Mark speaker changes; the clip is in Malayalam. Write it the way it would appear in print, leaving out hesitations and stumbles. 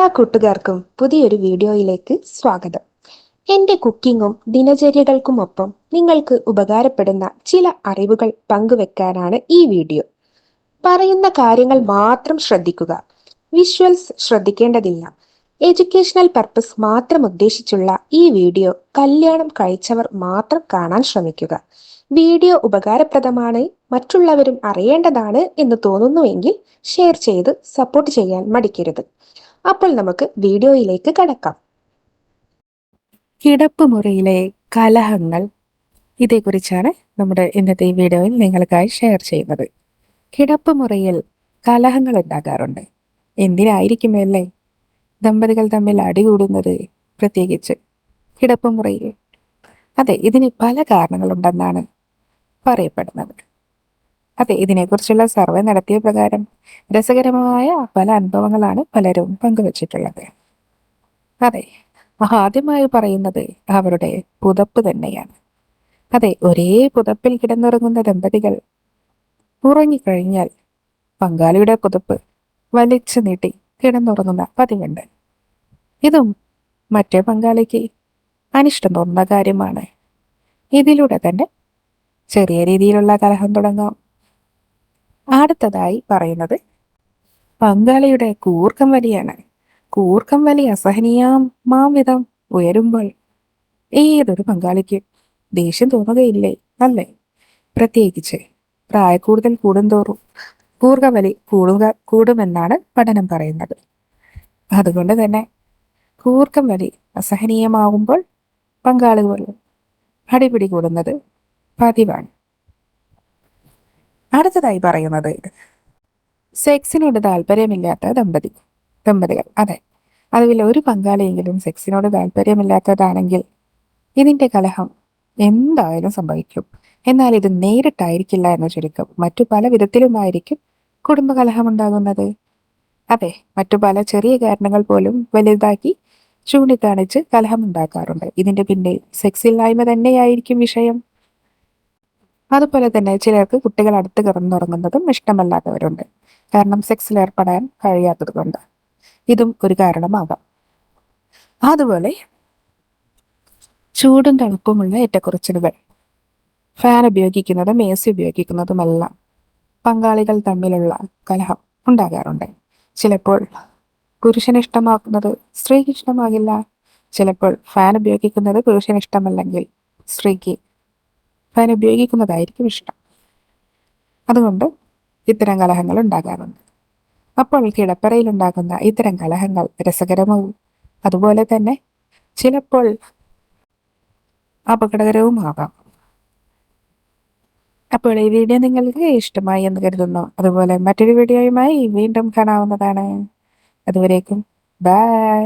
Speaker 1: എല്ലാ കൂട്ടുകാർക്കും പുതിയൊരു വീഡിയോയിലേക്ക് സ്വാഗതം. എൻ്റെ കുക്കിങ്ങും ദിനചര്യകൾക്കുമൊപ്പം നിങ്ങൾക്ക് ഉപകാരപ്പെടുന്ന ചില അറിവുകൾ പങ്കുവെക്കാനാണ് ഈ വീഡിയോ. പറയുന്ന കാര്യങ്ങൾ മാത്രം ശ്രദ്ധിക്കുക. വിഷ്വൽസ് ശ്രദ്ധിക്കേണ്ടതില്ല. എഡ്യൂക്കേഷണൽ പർപ്പസ് മാത്രം ഉദ്ദേശിച്ചുള്ള ഈ വീഡിയോ കല്യാണം കഴിച്ചവർ മാത്രം കാണാൻ ശ്രമിക്കുക. വീഡിയോ ഉപകാരപ്രദമാണ്, മറ്റുള്ളവരും അറിയേണ്ടതാണ് എന്ന് തോന്നുന്നുവെങ്കിൽ ഷെയർ ചെയ്ത് സപ്പോർട്ട് ചെയ്യാൻ മടിക്കരുത്. അപ്പോൾ നമുക്ക് വീഡിയോയിലേക്ക് കടക്കാം.
Speaker 2: കിടപ്പുമുറിയിലെ കലഹങ്ങൾ, ഇതേക്കുറിച്ചാണ് നമ്മുടെ ഇന്നത്തെ ഈ വീഡിയോയിൽ നിങ്ങൾക്കായി ഷെയർ ചെയ്യുന്നത്. കിടപ്പുമുറിയിൽ കലഹങ്ങൾ ഉണ്ടാകാറുണ്ട്. എന്തിനായിരിക്കും അല്ലേ ദമ്പതികൾ തമ്മിൽ അടികൂടുന്നത്, പ്രത്യേകിച്ച് കിടപ്പുമുറിയിൽ? അതെ, ഇതിന് പല കാരണങ്ങളുണ്ടെന്നാണ് പറയപ്പെടുന്നത്. അതെ, ഇതിനെക്കുറിച്ചുള്ള സർവേ നടത്തിയ പ്രകാരം രസകരമായ പല അനുഭവങ്ങളാണ് പലരും പങ്കുവച്ചിട്ടുള്ളത്. അതെ, ആദ്യമായി പറയുന്നത് അവരുടെ പുതപ്പ് തന്നെയാണ്. അതെ, ഒരേ പുതപ്പിൽ കിടന്നുറങ്ങുന്ന ദമ്പതികൾ ഉറങ്ങിക്കഴിഞ്ഞാൽ പങ്കാളിയുടെ പുതപ്പ് വലിച്ചു നീട്ടി കിടന്നുറങ്ങുന്ന പതിവുണ്ട്. ഇതും മറ്റേ പങ്കാളിക്ക് അനിഷ്ടം തോന്നുന്ന കാര്യമാണ്. ഇതിലൂടെ തന്നെ ചെറിയ രീതിയിലുള്ള കലഹം തുടങ്ങാം. അടുത്തതായി പറയുന്നത് പങ്കാളിയുടെ കൂർക്കം വലിയാണ്. കൂർക്കം വലി അസഹനീയമാം വിധം ഉയരുമ്പോൾ ഏതൊരു പങ്കാളിക്ക് ദേഷ്യം തോന്നുകയില്ലേ, അല്ലേ? പ്രത്യേകിച്ച് പ്രായക്കൂടുതൽ കൂടുന്തോറും കൂർക്കവലി കൂടുമെന്നാണ് പഠനം പറയുന്നത്. അതുകൊണ്ട് തന്നെ കൂർക്കം വലി അസഹനീയമാവുമ്പോൾ പങ്കാളികൾ അടിപിടി കൂടുന്നത് പതിവാണ്. അടുത്തതായി പറയുന്നത് സെക്സിനോട് താല്പര്യമില്ലാത്ത ദമ്പതികൾ. അതെ, അതിൽ ഒരു പങ്കാളിയെങ്കിലും സെക്സിനോട് താല്പര്യമില്ലാത്തതാണെങ്കിൽ ഇതിന്റെ കലഹം എന്തായാലും സംഭവിക്കും. എന്നാൽ ഇത് നേരിട്ടായിരിക്കില്ല എന്ന് ചുരുക്കം. മറ്റു പല വിധത്തിലുമായിരിക്കും കുടുംബകലഹം ഉണ്ടാകുന്നത്. അതെ, മറ്റു പല ചെറിയ കാരണങ്ങൾ പോലും വലുതാക്കി ചൂണ്ടിക്കാണിച്ച് കലഹം ഉണ്ടാക്കാറുണ്ട്. ഇതിന്റെ പിന്നിൽ സെക്സില്ലായ്മ തന്നെയായിരിക്കും വിഷയം. അതുപോലെ തന്നെ ചിലർക്ക് കുട്ടികൾ അടുത്ത് കിടന്നുറങ്ങുന്നതും ഇഷ്ടമല്ലാത്തവരുണ്ട്. കാരണം സെക്സിൽ ഏർപ്പെടാൻ കഴിയാത്തത് കൊണ്ട് ഇതും ഒരു കാരണമാകാം. അതുപോലെ ചൂടും തണുപ്പുമുള്ള ഏറ്റക്കുറച്ചിലുകൾ, ഫാൻ ഉപയോഗിക്കുന്നതും AC ഉപയോഗിക്കുന്നതുമെല്ലാം പങ്കാളികൾ തമ്മിലുള്ള കലഹം ഉണ്ടാകാറുണ്ട്. ചിലപ്പോൾ പുരുഷന് ഇഷ്ടമാക്കുന്നത് സ്ത്രീക്ക് ഇഷ്ടമാകില്ല. ചിലപ്പോൾ ഫാൻ ഉപയോഗിക്കുന്നത് പുരുഷന് ഇഷ്ടമല്ലെങ്കിൽ സ്ത്രീക്ക് ഫാൻ ഉപയോഗിക്കുന്നതായിരിക്കും ഇഷ്ടം. അതുകൊണ്ട് ഇത്തരം കലഹങ്ങൾ ഉണ്ടാകാറുണ്ട്. അപ്പോൾ കിടപ്പറയിൽ ഉണ്ടാകുന്ന ഇത്തരം കലഹങ്ങൾ രസകരവും അതുപോലെ തന്നെ ചിലപ്പോൾ അപകടകരവുമാകാം. അപ്പോൾ ഈ വീഡിയോ നിങ്ങൾക്ക് ഇഷ്ടമായി എന്ന് കരുതുന്നു. അതുപോലെ മറ്റൊരു വീഡിയോയുമായി വീണ്ടും കാണാവുന്നതാണ്. അതുവരേക്കും ബൈ.